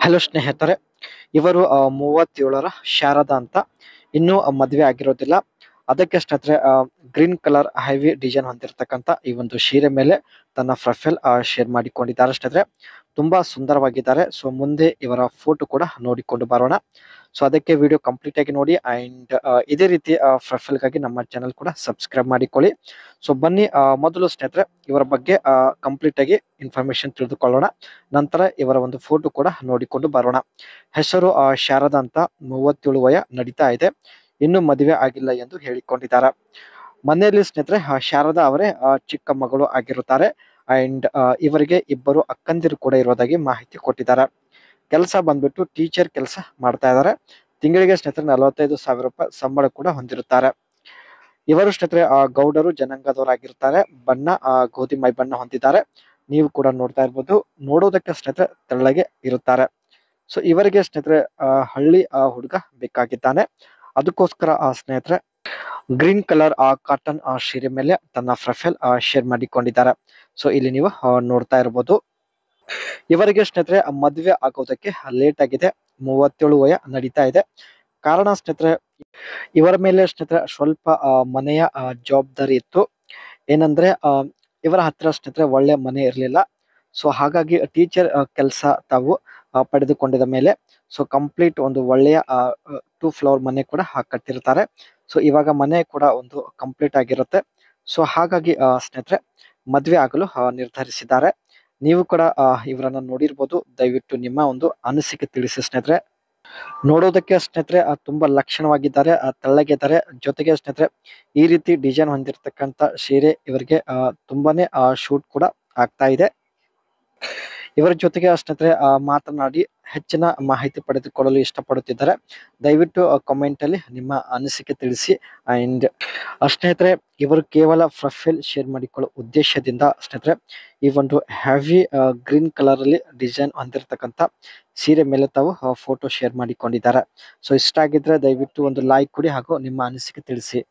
Hello ಸ್ನೇಹಿತರೆ, ಇವರು 37ರ ಶಾರದಾ ಅಂತ. ಇನ್ನೂ ಮದುವೆ ಆಗಿರೋದಿಲ್ಲ. ಅದಕ್ಕೆ ಸ್ನೇಹಿತರೆ ಗ್ರೀನ್ ಕಲರ್ ಹೆವಿ ಡಿಸೈನ್ ಹೊಂದಿರತಕ್ಕಂತ ಈ ಒಂದು ಸೀರೆ ಮೇಲೆ ತನ್ನ ಪ್ರೊಫೈಲ್ ಶೇರ್ ಮಾಡಿಕೊಂಡಿದ್ದಾರೆ ಸ್ನೇಹಿತರೆ. ತುಂಬಾ ಸುಂದರವಾಗಿದ್ದಾರೆ. ಸೊ ಮುಂದೆ ಇವರ ಫೋಟೋ ಕೂಡ ನೋಡಿಕೊಂಡು ಬರೋಣ. ಸೊ ಅದಕ್ಕೆ ವಿಡಿಯೋ ಕಂಪ್ಲೀಟ್ ಆಗಿ ನೋಡಿ ಅಂಡ್ ಇದೇ ರೀತಿ ಪ್ರೊಫೈಲ್ ಗಾಗಿ ನಮ್ಮ ಚಾನಲ್ ಕೂಡ ಸಬ್ಸ್ಕ್ರೈಬ್ ಮಾಡಿಕೊಳ್ಳಿ. ಸೊ ಬನ್ನಿ ಮೊದಲು ಸ್ನೇಹಿತರೆ ಇವರ ಬಗ್ಗೆ ಕಂಪ್ಲೀಟ್ ಆಗಿ ಇನ್ಫಾರ್ಮೇಶನ್ ತಿಳಿದುಕೊಳ್ಳೋಣ. ನಂತರ ಇವರ ಒಂದು ಫೋಟೋ ಕೂಡ ನೋಡಿಕೊಂಡು ಬರೋಣ. ಹೆಸರು ಶಾರದಾ ಅಂತ, 37 ವಯ ನಡೀತಾ ಇದೆ. ಇನ್ನು ಮದುವೆ ಆಗಿಲ್ಲ ಎಂದು ಹೇಳಿಕೊಂಡಿದ್ದಾರೆ. ಮನೆಯಲ್ಲಿ ಸ್ನೇಹಿತರೆ ಶಾರದಾ ಅವರೇ ಚಿಕ್ಕ ಮಗಳು ಆಗಿರುತ್ತಾರೆ ಅಂಡ್ ಇವರಿಗೆ ಇಬ್ಬರು ಅಕ್ಕಂದಿರು ಕೂಡ ಇರೋದಾಗಿ ಮಾಹಿತಿ ಕೊಟ್ಟಿದ್ದಾರೆ. ಕೆಲಸ ಬಂದ್ಬಿಟ್ಟು ಟೀಚರ್ ಕೆಲಸ ಮಾಡ್ತಾ ಇದ್ದಾರೆ. ತಿಂಗಳಿಗೆ ಸ್ನೇಹಿತರೆ 45,000 ರೂಪಾಯಿ ಸಂಬಳ ಕೂಡ ಹೊಂದಿರುತ್ತಾರೆ. ಇವರು ಸ್ನೇಹಿತರೆ ಗೌಡರು ಜನಾಂಗದವರಾಗಿರ್ತಾರೆ. ಬಣ್ಣ ಗೋಧಿ ಮೈ ಬಣ್ಣ ಹೊಂದಿದ್ದಾರೆ. ನೀವು ಕೂಡ ನೋಡ್ತಾ ಇರ್ಬೋದು. ನೋಡೋದಕ್ಕೆ ಸ್ನೇಹಿತರೆ ತೆಳ್ಳಗೆ ಇರುತ್ತಾರೆ. ಸೊ ಇವರಿಗೆ ಸ್ನೇಹಿತರೆ ಹಳ್ಳಿ ಹುಡುಗ ಬೇಕಾಗಿದ್ದಾನೆ. ಅದಕ್ಕೋಸ್ಕರ ಸ್ನೇಹಿತರೆ ಗ್ರೀನ್ ಕಲರ್ ಕಾಟನ್ ಸೀರೆ ಮೇಲೆ ತನ್ನ ಪ್ರೊಫೈಲ್ ಶೇರ್ ಮಾಡಿಕೊಂಡಿದ್ದಾರೆ. ಸೊ ಇಲ್ಲಿ ನೀವು ನೋಡ್ತಾ ಇರ್ಬೋದು. ಇವರಿಗೆ ಸ್ನೇಹಿತರೆ ಮದುವೆ ಆಗೋದಕ್ಕೆ ಲೇಟ್ ಆಗಿದೆ. 37 ವಯ ನಡೀತಾ ಇದೆ. ಕಾರಣ ಸ್ನೇಹಿತರೆ ಇವರ ಮೇಲೆ ಸ್ನೇಹಿತರೆ ಸ್ವಲ್ಪ ಮನೆಯ ಜವಾಬ್ದಾರಿ ಇತ್ತು. ಏನಂದ್ರೆ ಇವರ ಹತ್ರ ಸ್ನೇಹಿತರೆ ಒಳ್ಳೆ ಮನೆ ಇರಲಿಲ್ಲ. ಸೊ ಹಾಗಾಗಿ ಟೀಚರ್ ಕೆಲಸ ತಾವು ಪಡೆದುಕೊಂಡಿದ ಮೇಲೆ ಸೊ ಕಂಪ್ಲೀಟ್ ಒಂದು ಒಳ್ಳೆಯ 2 ಫ್ಲೋರ್ ಮನೆ ಕೂಡ ಕಟ್ಟಿರ್ತಾರೆ. ಸೊ ಇವಾಗ ಮನೆ ಕೂಡ ಒಂದು ಕಂಪ್ಲೀಟ್ ಆಗಿರುತ್ತೆ. ಸೊ ಹಾಗಾಗಿ ಸ್ನೇಹಿತರೆ ಮದ್ವೆ ಆಗಲು ನಿರ್ಧರಿಸಿದ್ದಾರೆ. ನೀವು ಕೂಡ ಇವರನ್ನ ನೋಡಿರ್ಬೋದು. ದಯವಿಟ್ಟು ನಿಮ್ಮ ಒಂದು ಅನಿಸಿಕೆ ತಿಳಿಸಿ ಸ್ನೇಹಿತರೆ. ನೋಡೋದಕ್ಕೆ ಸ್ನೇಹಿತರೆ ತುಂಬಾ ಲಕ್ಷಣವಾಗಿದ್ದಾರೆ, ತೆಳ್ಳಗಿದ್ದಾರೆ. ಜೊತೆಗೆ ಸ್ನೇಹಿತರೆ ಈ ರೀತಿ ಡಿಸೈನ್ ಹೊಂದಿರತಕ್ಕಂತ ಸೀರೆ ಇವರಿಗೆ ತುಂಬಾನೇ ಶೂಟ್ ಕೂಡ ಆಗ್ತಾ ಇದೆ. ಇವರ ಜೊತೆಗೆ ಸ್ನೇಹಿತರೆ ಮಾತನಾಡಿ ಹೆಚ್ಚಿನ ಮಾಹಿತಿ ಪಡೆದುಕೊಳ್ಳಲು ಇಷ್ಟಪಡುತ್ತಿದ್ದಾರೆ. ದಯವಿಟ್ಟು ಕಾಮೆಂಟ್ ಅಲ್ಲಿ ನಿಮ್ಮ ಅನಿಸಿಕೆ ತಿಳಿಸಿ. ಅಂಡ್ ಸ್ನೇಹಿತರೆ ಇವರು ಕೇವಲ ಪ್ರೊಫೈಲ್ ಶೇರ್ ಮಾಡಿಕೊಳ್ಳುವ ಉದ್ದೇಶದಿಂದ ಸ್ನೇಹಿತರೆ ಈ ಒಂದು ಹೆವಿ ಗ್ರೀನ್ ಕಲರ್ ಅಲ್ಲಿ ಡಿಸೈನ್ ಹೊಂದಿರತಕ್ಕಂತ ಸೀರೆ ಮೇಲೆ ತಾವು ಫೋಟೋ ಶೇರ್ ಮಾಡಿಕೊಂಡಿದ್ದಾರೆ. ಸೊ ಇಷ್ಟ ಆಗಿದ್ರೆ ದಯವಿಟ್ಟು ಒಂದು ಲೈಕ್ ಕೊಡಿ ಹಾಗೂ ನಿಮ್ಮ ಅನಿಸಿಕೆ ತಿಳಿಸಿ.